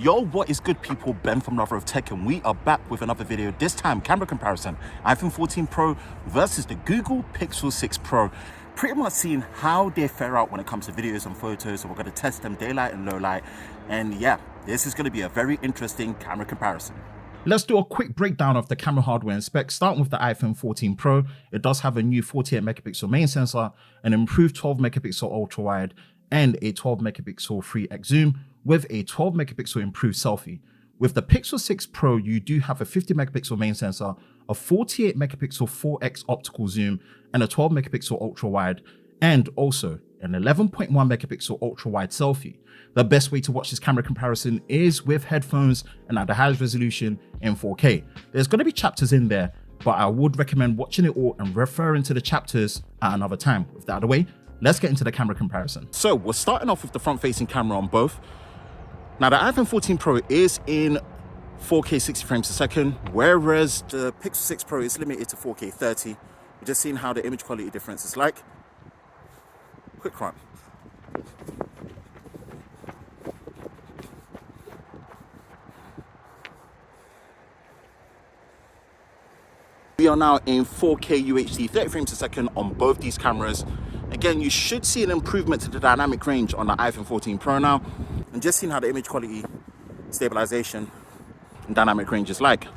Yo, what is good, people? Ben from Lover of Tech, and we are back with another video. This time, camera comparison. iPhone 14 Pro versus the Google Pixel 6 Pro. Pretty much seeing how they fare out when it comes to videos and photos. So we're going to test them daylight and low light. And yeah, this is going to be a very interesting camera comparison. Let's do a quick breakdown of the camera hardware and specs, starting with the iPhone 14 Pro. It does have a new 48 megapixel main sensor, an improved 12 megapixel ultra wide, and a 12 megapixel 3x zoom with a 12 megapixel improved selfie. With the Pixel 6 Pro, you do have a 50 megapixel main sensor, a 48 megapixel 4x optical zoom, and a 12 megapixel ultra wide, and also an 11.1 megapixel ultra wide selfie. The best way to watch this camera comparison is with headphones and at the highest resolution in 4K. There's going to be chapters in there, but I would recommend watching it all and referring to the chapters at another time. With that out of the way, let's get into the camera comparison. So we're starting off with the front-facing camera on both. Now, the iPhone 14 Pro is in 4K 60 frames a second, whereas the Pixel 6 Pro is limited to 4K 30. You're just seeing how the image quality difference is like. Quick run. We are now in 4K UHD 30 frames a second on both these cameras. Again, you should see an improvement to the dynamic range on the iPhone 14 Pro now. And just seeing how the image quality, stabilization, and dynamic range is like.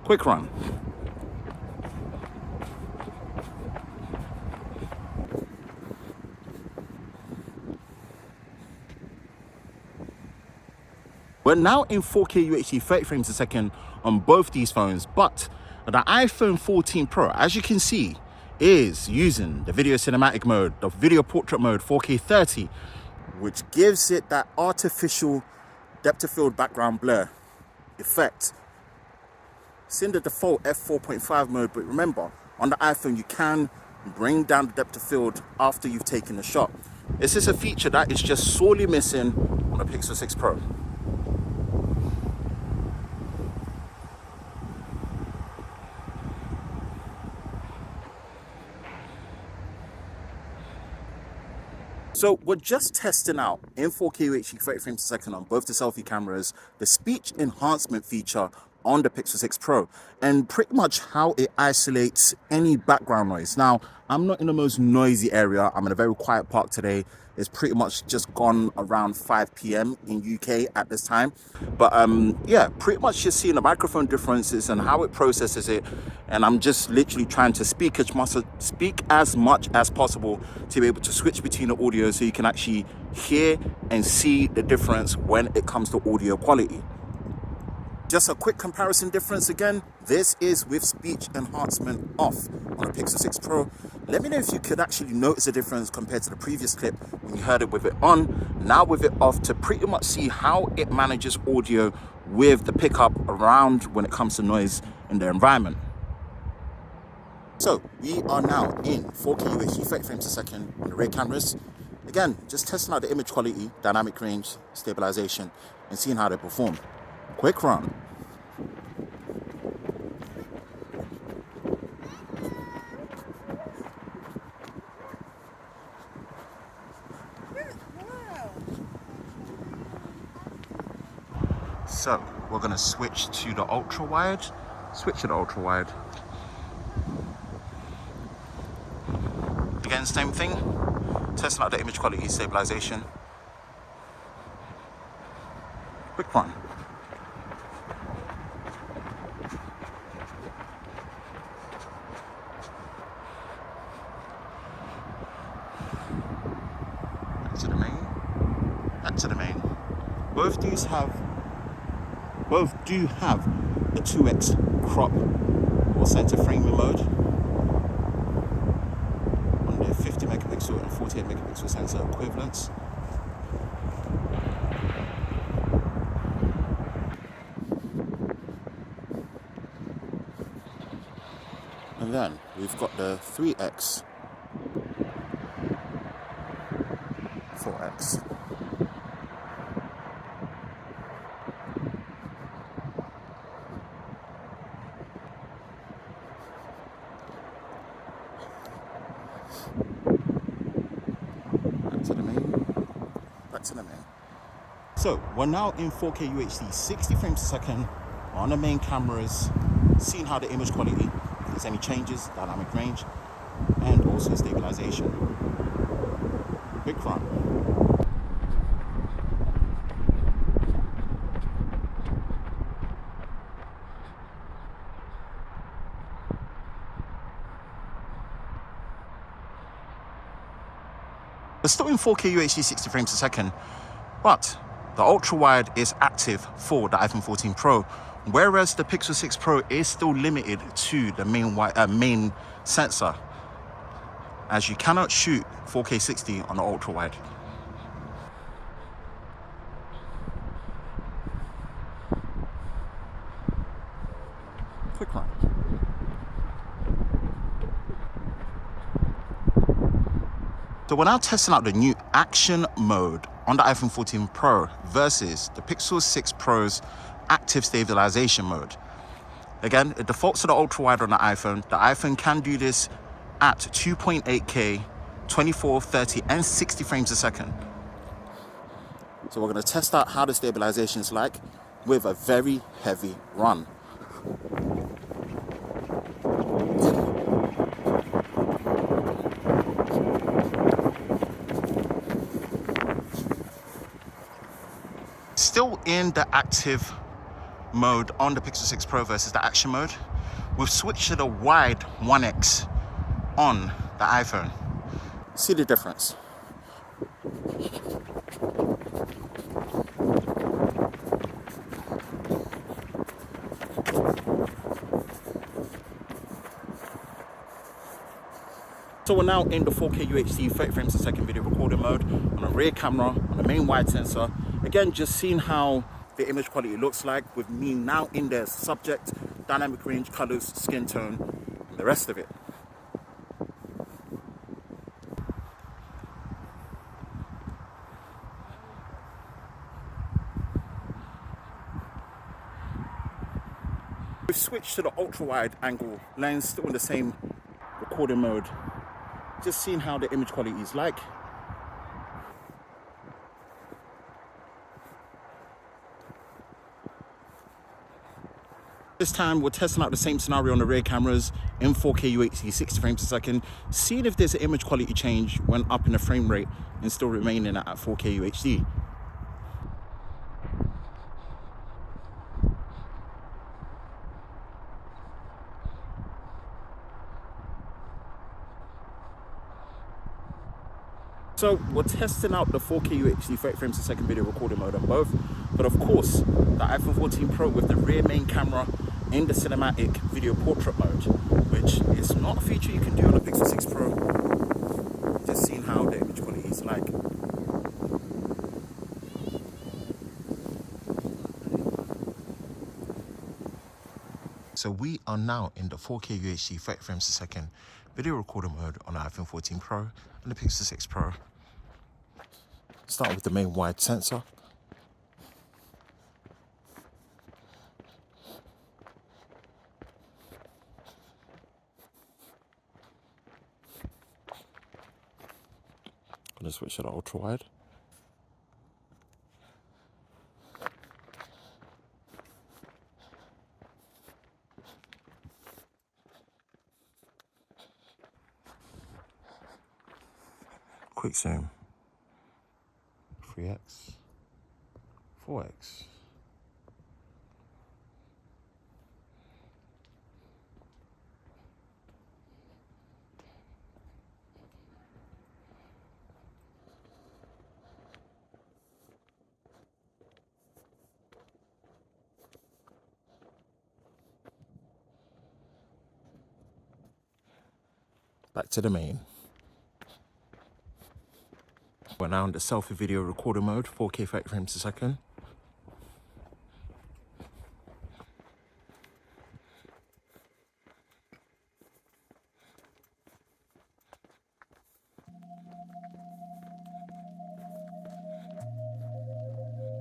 Quick run. We're now in 4K UHD 30 frames a second on both these phones, but the iPhone 14 Pro, as you can see, is using the video cinematic mode, the video portrait mode, 4K 30, which gives it that artificial depth of field background blur effect. It's in the default f4.5 mode, but remember, on the iPhone, you can bring down the depth of field after you've taken the shot. This is a feature that is just sorely missing on the Pixel 6 Pro. So we're just testing out in 4K UHD 30 frames a second on both the selfie cameras, the speech enhancement feature on the Pixel 6 Pro, and pretty much how it isolates any background noise. Now, I'm not in the most noisy area. I'm in a very quiet park today. It's pretty much just gone around 5 p.m. in UK at this time. But yeah, pretty much just seeing the microphone differences and how it processes it. And I'm just literally trying to speak as much as possible to be able to switch between the audio so you can actually hear and see the difference when it comes to audio quality. Just a quick comparison difference again. This is with speech enhancement off on the Pixel 6 Pro. Let me know if you could actually notice a difference compared to the previous clip when you heard it with it on, now with it off, to pretty much see how it manages audio with the pickup around when it comes to noise in the environment. So we are now in 4K UHD 30 frames a second on the rear cameras. Again, just testing out the image quality, dynamic range, stabilization, and seeing how they perform. Quick run. So we're going to switch to the ultra wide. Switch to the ultra wide. Again, same thing. Testing out the image quality, stabilization. Quick run. To the main, back to the main. Both do have the 2x crop or center framing mode on their 50 megapixel and 48 megapixel sensor equivalents. And then we've got the 3x, 4x. Back to the main. So we're now in 4K UHD, 60 frames a second on the main cameras, seeing how the image quality, if there's any changes, dynamic range, and also stabilization. Quick run. We're still in 4K UHD 60 frames a second, but the ultra wide is active for the iPhone 14 Pro, whereas the Pixel 6 Pro is still limited to the main sensor, as you cannot shoot 4K 60 on the ultra wide. Quick run. So we're now testing out the new action mode on the iPhone 14 Pro versus the Pixel 6 Pro's active stabilization mode. Again, it defaults to the ultra wide on the iPhone. The iPhone can do this at 2.8K, 24, 30, and 60 frames a second. So we're going to test out how the stabilization is like with a very heavy run. Still in the active mode on the Pixel 6 Pro versus the action mode. We've switched to the wide 1x on the iPhone. See the difference. So we're now in the 4K UHD 30 frames a second video recording mode on a rear camera, on the main wide sensor. Again, just seeing how the image quality looks like with me now in there, subject, dynamic range, colors, skin tone, and the rest of it. We've switched to the ultra wide angle lens, still in the same recording mode. Just seeing how the image quality is like. This time we're testing out the same scenario on the rear cameras in 4K UHD 60 frames a second, seeing if there's an image quality change when up in the frame rate and still remaining at 4K UHD. So we're testing out the 4K UHD 30 frames a second video recording mode on both, but of course the iPhone 14 Pro with the rear main camera in the cinematic video portrait mode, which is not a feature you can do on the Pixel 6 Pro. Just seeing how the image quality is like. So we are now in the 4K UHD 30 frames a second video recording mode on the iPhone 14 Pro and the Pixel 6 Pro. Start with the main wide sensor. Gonna switch to the ultra wide. Quick zoom. 3x, 4x. Back to the main. We're now in the selfie video recorder mode, 4K 30 frames a second.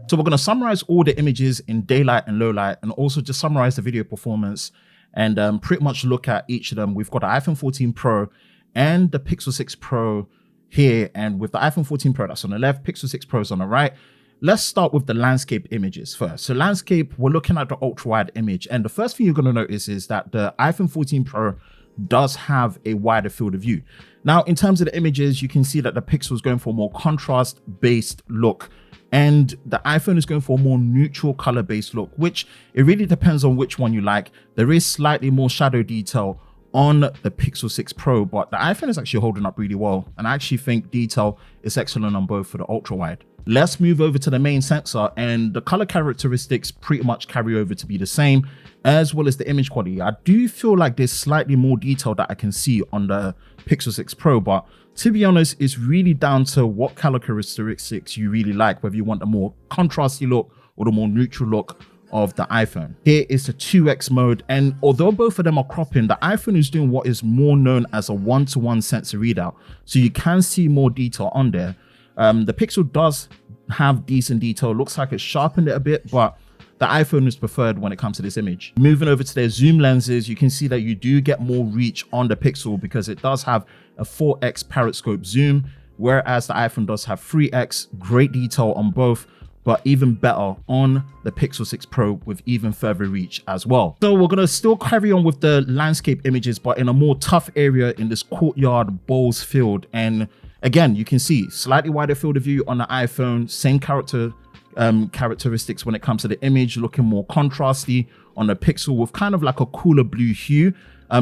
So we're going to summarize all the images in daylight and low light, and also just summarize the video performance and pretty much look at each of them. We've got the iPhone 14 Pro and the Pixel 6 Pro here, and with the iPhone 14 Pro, that's on the left, Pixel 6 Pro is on the right. let's start with the landscape images first. So landscape, we're looking at the ultra wide image, and the first thing you're going to notice is that the iPhone 14 Pro does have a wider field of view. Now, in terms of the images, you can see that the Pixel is going for a more contrast based look, and the iPhone is going for a more neutral color based look, which it really depends on which one you like. There is slightly more shadow detail on the Pixel 6 Pro, but the iPhone is actually holding up really well, and I actually think detail is excellent on both for the ultra wide. Let's move over to the main sensor, and the color characteristics pretty much carry over to be the same, as well as the image quality. I do feel like there's slightly more detail that I can see on the Pixel 6 Pro, but to be honest, it's really down to what color characteristics you really like, whether you want a more contrasty look or the more neutral look of the iPhone. Here is the 2x mode, and although both of them are cropping, the iPhone is doing what is more known as a one-to-one sensor readout, so you can see more detail on there. The Pixel does have decent detail, looks like it's sharpened it a bit, but the iPhone is preferred when it comes to this image. Moving over to their zoom lenses, you can see that you do get more reach on the Pixel because it does have a 4x periscope zoom, whereas the iPhone does have 3x. Great detail on both, but even better on the Pixel 6 Pro with even further reach as well. So we're gonna still carry on with the landscape images, but in a more tough area in this courtyard bowls field. And again, you can see slightly wider field of view on the iPhone, same characteristics when it comes to the image, looking more contrasty on the Pixel with kind of like a cooler blue hue.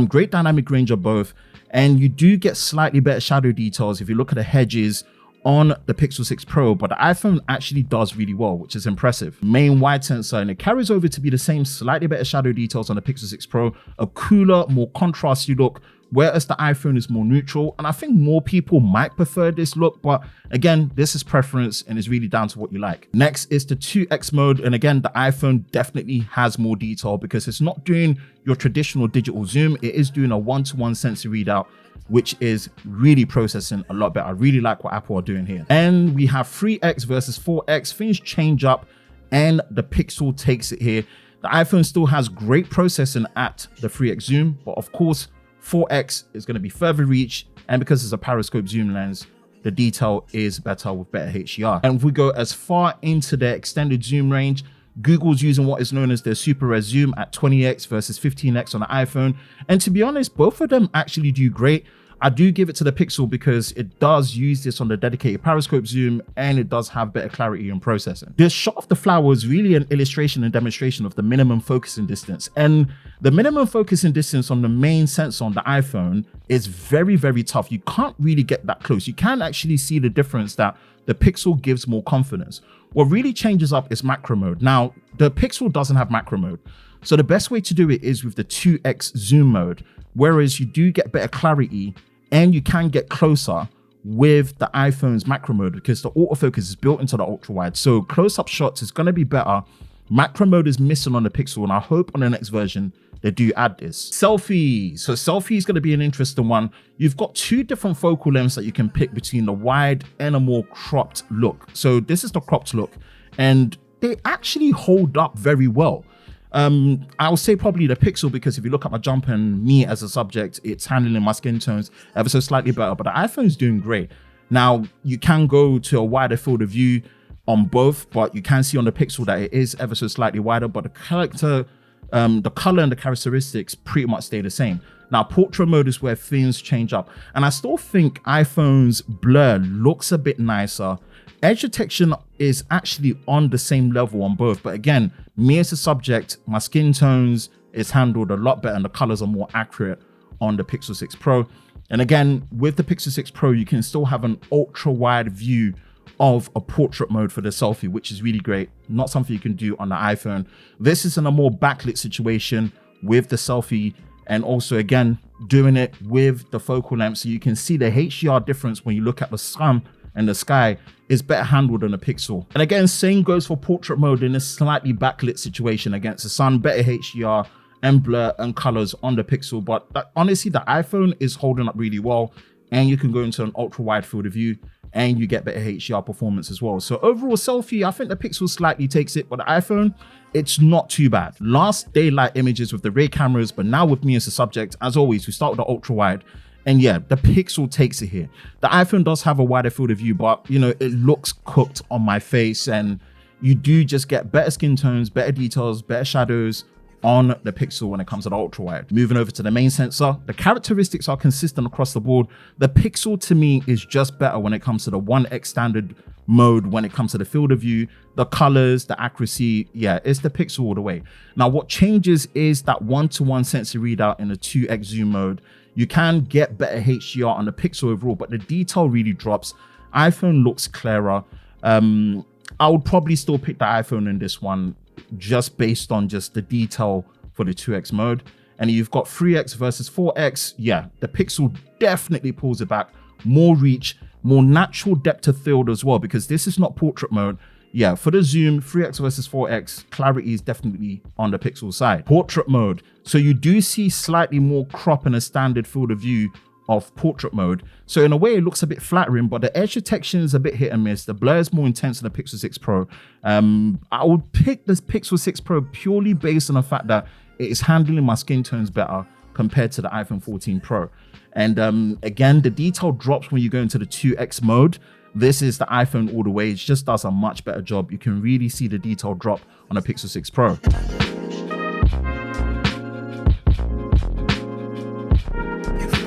Great dynamic range of both, and you do get slightly better shadow details if you look at the hedges on the Pixel 6 Pro, but the iPhone actually does really well, which is impressive. Main wide sensor, and it carries over to be the same, slightly better shadow details on the Pixel 6 Pro, a cooler, more contrasty look, whereas the iPhone is more neutral. And I think more people might prefer this look, but again, this is preference and is really down to what you like. Next is the 2x mode, and again, the iPhone definitely has more detail because it's not doing your traditional digital zoom, it is doing a one-to-one sensor readout, which is really processing a lot better. I really like what Apple are doing here. And we have 3x versus 4x. Things change up and the Pixel takes it here. The iPhone still has great processing at the 3x zoom, but of course 4x is going to be further reach, and because it's a periscope zoom lens, the detail is better with better HDR. And if we go as far into their extended zoom range, Google's using what is known as their super res zoom at 20x versus 15x on the iPhone. And to be honest, both of them actually do great. I do give it to the Pixel because it does use this on the dedicated periscope zoom, and it does have better clarity in processing. This shot of the flower is really an illustration and demonstration of the minimum focusing distance. And the minimum focusing distance on the main sensor on the iPhone is very, very tough. You can't really get that close. You can actually see the difference that the Pixel gives more confidence. What really changes up is macro mode. Now, the Pixel doesn't have macro mode, so the best way to do it is with the 2x zoom mode, whereas you do get better clarity and you can get closer with the iPhone's macro mode because the autofocus is built into the ultra wide. So close-up shots is going to be better. Macro mode is missing on the Pixel, and I hope on the next version they do add this. Selfie. So selfie is going to be an interesting one. You've got two different focal lengths that you can pick between the wide and a more cropped look. So this is the cropped look, and they actually hold up very well. I'll say probably the Pixel, because if you look at my jump and me as a subject, it's handling my skin tones ever so slightly better, but the iPhone's doing great. Now, you can go to a wider field of view on both, but you can see on the Pixel that it is ever so slightly wider, but the color and the characteristics pretty much stay the same. Now, portrait mode is where things change up, and I still think iPhone's blur looks a bit nicer. Edge detection is actually on the same level on both, but again, me as a subject, my skin tones is handled a lot better and the colors are more accurate on the Pixel 6 Pro. And again, with the Pixel 6 Pro, you can still have an ultra wide view of a portrait mode for the selfie, which is really great. Not something you can do on the iPhone. This is in a more backlit situation with the selfie, and also again, doing it with the focal length. So you can see the HDR difference when you look at the sun and the sky is better handled on the Pixel. And again, same goes for portrait mode in a slightly backlit situation against the sun, better HDR and blur and colors on the Pixel. But honestly, the iPhone is holding up really well, and you can go into an ultra wide field of view and you get better HDR performance as well. So overall selfie, I think the Pixel slightly takes it, but the iPhone, it's not too bad. Last daylight images with the rear cameras, but now with me as a subject, as always, we start with the ultra wide. And yeah, the Pixel takes it here. The iPhone does have a wider field of view, but you know, it looks cooked on my face, and you do just get better skin tones, better details, better shadows on the Pixel when it comes to the ultra wide. Moving over to the main sensor, the characteristics are consistent across the board. The Pixel to me is just better when it comes to the 1x standard mode, when it comes to the field of view, the colors, the accuracy. Yeah, it's the Pixel all the way. Now what changes is that 1:1 sensor readout in the 2x zoom mode. You can get better HDR on the Pixel overall, but the detail really drops. iPhone looks clearer. I would probably still pick the iPhone in this one, just based on just the detail for the 2x mode. And you've got 3x versus 4x. Yeah, the Pixel definitely pulls it back. More reach, more natural depth of field as well, because this is not portrait mode. Yeah, for the zoom, 3x versus 4x, clarity is definitely on the Pixel side. Portrait mode. So you do see slightly more crop in a standard field of view of portrait mode. So in a way, it looks a bit flattering, but the edge detection is a bit hit and miss. The blur is more intense in the Pixel 6 Pro. I would pick this Pixel 6 Pro purely based on the fact that it is handling my skin tones better compared to the iPhone 14 Pro. And again, the detail drops when you go into the 2x mode. This is the iPhone all the way. It just does a much better job. You can really see the detail drop on the Pixel 6 Pro.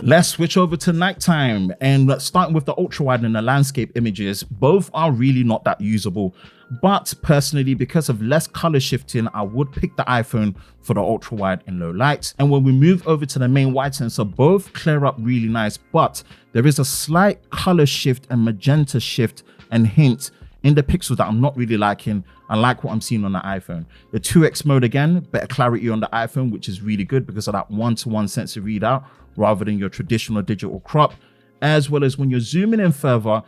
Let's switch over to nighttime, and starting with the ultra wide and the landscape images. Both are really not that usable, but personally, because of less color shifting, I would pick the iPhone for the ultra wide and low light. And when we move over to the main wide sensor, both clear up really nice, but there is a slight color shift and magenta shift and hint in the Pixel that I'm not really liking. I like what I'm seeing on the iPhone. The 2x mode, again, better clarity on the iPhone, which is really good because of that 1:1 sensor readout rather than your traditional digital crop. As well as when you're zooming in further,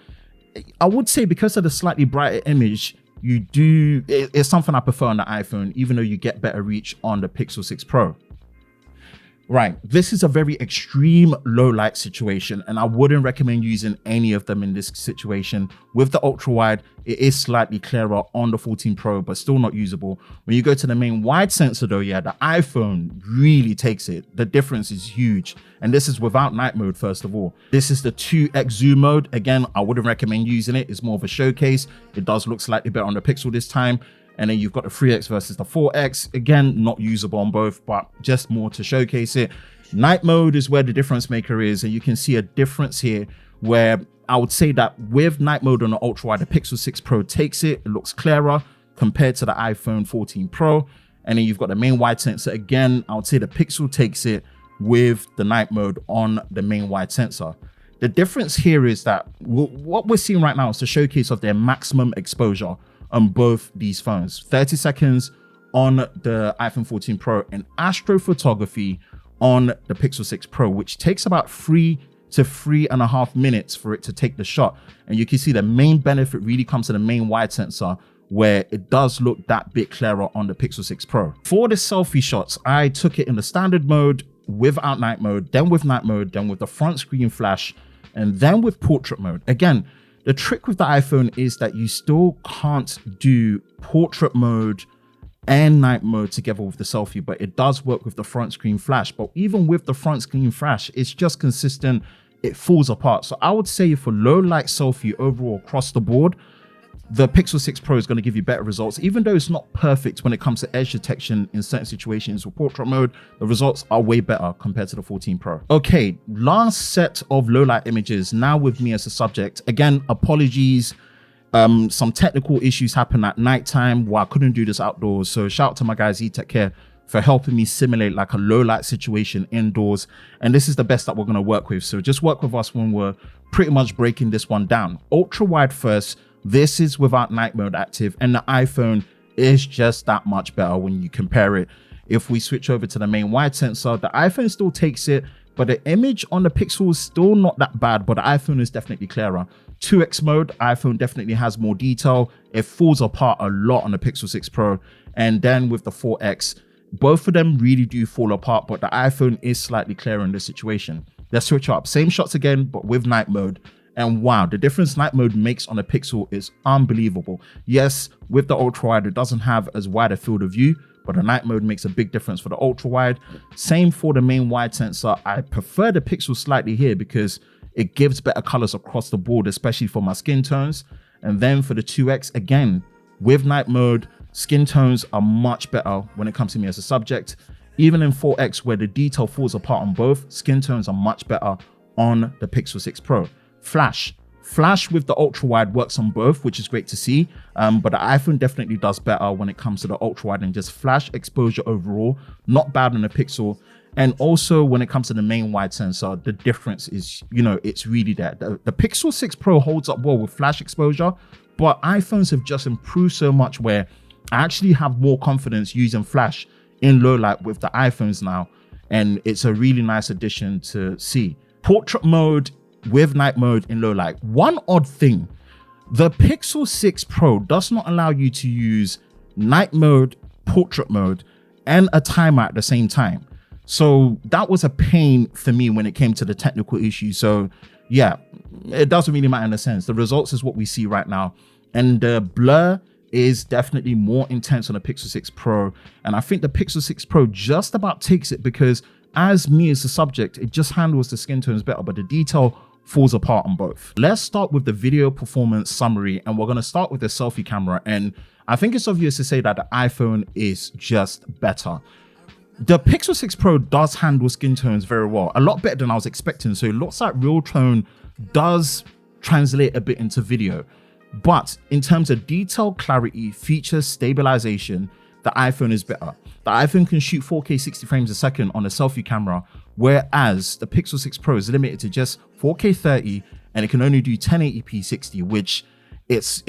I would say because of the slightly brighter image, it's something I prefer on the iPhone, even though you get better reach on the Pixel 6 Pro. Right, this is a very extreme low light situation, and I wouldn't recommend using any of them in this situation. With the ultra wide, it is slightly clearer on the 14 Pro, but still not usable. When you go to the main wide sensor though, yeah, the iPhone really takes it. The difference is huge. And this is without night mode, first of all. This is the 2x zoom mode. Again, I wouldn't recommend using it. It's more of a showcase. It does look slightly better on the Pixel this time. And then you've got the 3x versus the 4x. Again, not usable on both, but just more to showcase it. Night mode is where the difference maker is. And you can see a difference here where I would say that with night mode on the ultra wide, the Pixel 6 Pro takes it. It looks clearer compared to the iPhone 14 Pro. And then you've got the main wide sensor. Again, I would say the Pixel takes it with the night mode on the main wide sensor. The difference here is that what we're seeing right now is the showcase of their maximum exposure on both these phones. 30 seconds on the iPhone 14 Pro and astrophotography on the Pixel 6 Pro, which takes about 3 to 3.5 minutes for it to take the shot. And you can see the main benefit really comes to the main wide sensor, where it does look that bit clearer on the Pixel 6 Pro. For the selfie shots, I took it in the standard mode, without night mode, then with night mode, then with the front screen flash, and then with portrait mode. Again, the trick with the iPhone is that you still can't do portrait mode and night mode together with the selfie, but it does work with the front screen flash. But even with the front screen flash, it's just consistent. It falls apart. So I would say for low light selfie overall across the board, the Pixel 6 Pro is going to give you better results. Even though it's not perfect when it comes to edge detection in certain situations with portrait mode, the results are way better compared to the 14 Pro. Okay, last set of low light images now with me as a subject. Again, apologies. Some technical issues happened at nighttime where I couldn't do this outdoors. So shout out to my guys eTech Care for helping me simulate like a low light situation indoors. And this is the best that we're going to work with. So just work with us when we're pretty much breaking this one down. Ultra wide first. This is without night mode active, and the iPhone is just that much better when you compare it. If we switch over to the main wide sensor, the iPhone still takes it, but the image on the Pixel is still not that bad, but the iPhone is definitely clearer. 2x mode, iPhone definitely has more detail. It falls apart a lot on the Pixel 6 Pro. And then with the 4x, both of them really do fall apart, but the iPhone is slightly clearer in this situation. Let's switch up. Same shots again, but with night mode. And wow, the difference night mode makes on the Pixel is unbelievable. Yes, with the ultra wide, it doesn't have as wide a field of view, but the night mode makes a big difference for the ultra wide. Same for the main wide sensor. I prefer the pixel slightly here because it gives better colors across the board, especially for my skin tones. And then for the 2x, again, with night mode, skin tones are much better when it comes to me as a subject. Even in 4x, where the detail falls apart on both, skin tones are much better on the Pixel 6 Pro. Flash with the ultra wide works on both, which is great to see. But the iPhone definitely does better when it comes to the ultra wide and just flash exposure overall. Not bad on the Pixel. And also when it comes to the main wide sensor, the difference is, it's really there. The Pixel 6 Pro holds up well with flash exposure, but iPhones have just improved so much where I actually have more confidence using flash in low light with the iPhones now. And it's a really nice addition to see. Portrait mode with night mode in low light. One odd thing, the Pixel 6 Pro does not allow you to use night mode, portrait mode, and a timer at the same time. So that was a pain for me when it came to the technical issue. So yeah, it doesn't really matter in a sense. The results is what we see right now. And the blur is definitely more intense on the Pixel 6 Pro. And I think the Pixel 6 Pro just about takes it because as me as a subject, it just handles the skin tones better, but the detail falls apart on both. Let's start with the video performance summary, and we're going to start with the selfie camera. And I think it's obvious to say that the iPhone is just better. The Pixel 6 Pro does handle skin tones very well, a lot better than I was expecting. So it looks like real tone does translate a bit into video. But in terms of detail, clarity, features, stabilization, the iPhone is better. The iPhone can shoot 4K 60 frames a second on a selfie camera, whereas the Pixel 6 Pro is limited to just 4K 30 and it can only do 1080p 60, which it's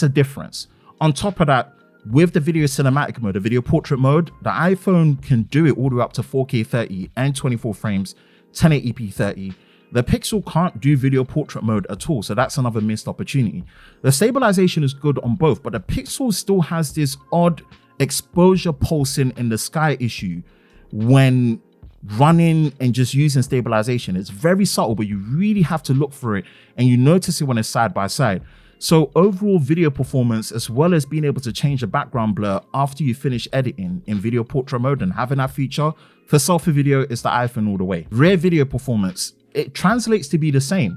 a difference. On top of that, with the video cinematic mode, the video portrait mode, the iPhone can do it all the way up to 4K 30 and 24 frames, 1080p 30. The Pixel can't do video portrait mode at all, so that's another missed opportunity. The stabilization is good on both, but the Pixel still has this odd exposure pulsing in the sky issue when running and just using stabilization. It's very subtle, but you really have to look for it, and you notice it when it's side by side. So overall video performance, as well as being able to change the background blur after you finish editing in video portrait mode and having that feature, for selfie video, it's the iPhone all the way. Rear video performance, it translates to be the same.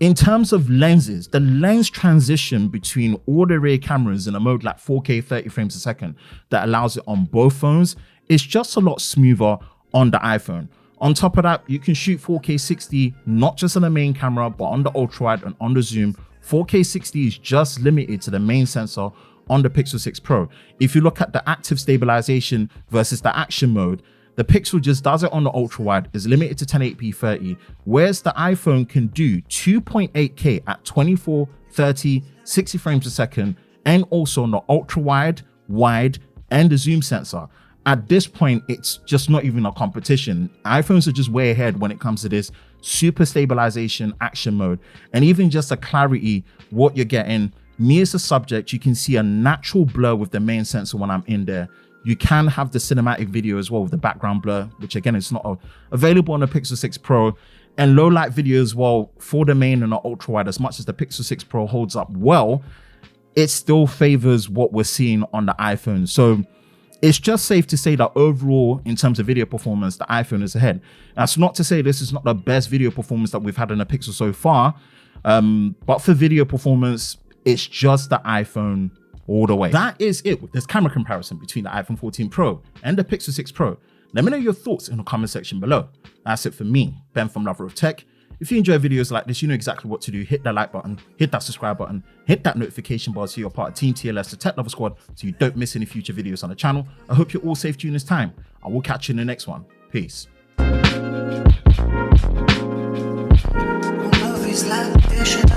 In terms of lenses, the lens transition between all the rear cameras in a mode like 4K 30 frames a second that allows it on both phones is just a lot smoother on the iPhone. On top of that, you can shoot 4K 60, not just on the main camera, but on the ultra wide and on the zoom. 4K 60 is just limited to the main sensor on the Pixel 6 Pro. If you look at the active stabilization versus the action mode, the Pixel just does it on the ultra wide, is limited to 1080p 30, whereas the iPhone can do 2.8K at 24, 30, 60 frames a second, and also on the ultra wide, wide, and the zoom sensor. At this point, it's just not even a competition. iPhones are just way ahead when it comes to this super stabilization action mode, and even just the clarity, what you're getting. Me as a subject, you can see a natural blur with the main sensor when I'm in there. You can have the cinematic video as well with the background blur, which again is not available on the Pixel 6 Pro, and low light video as well for the main and the ultra wide. As much as the Pixel 6 Pro holds up well, it still favors what we're seeing on the iPhone. So it's just safe to say that overall, in terms of video performance, the iPhone is ahead. That's not to say this is not the best video performance that we've had in a Pixel so far, but for video performance, it's just the iPhone all the way. That is it with this camera comparison between the iPhone 14 Pro and the Pixel 6 Pro. Let me know your thoughts in the comment section below. That's it for me, Ben from Lover of Tech. If you enjoy videos like this, you know exactly what to do. Hit that like button, hit that subscribe button, hit that notification bar so you're part of Team TLS, the Tech Lover Squad, so you don't miss any future videos on the channel. I hope you're all safe during this time. I will catch you in the next one. Peace. Movies like this.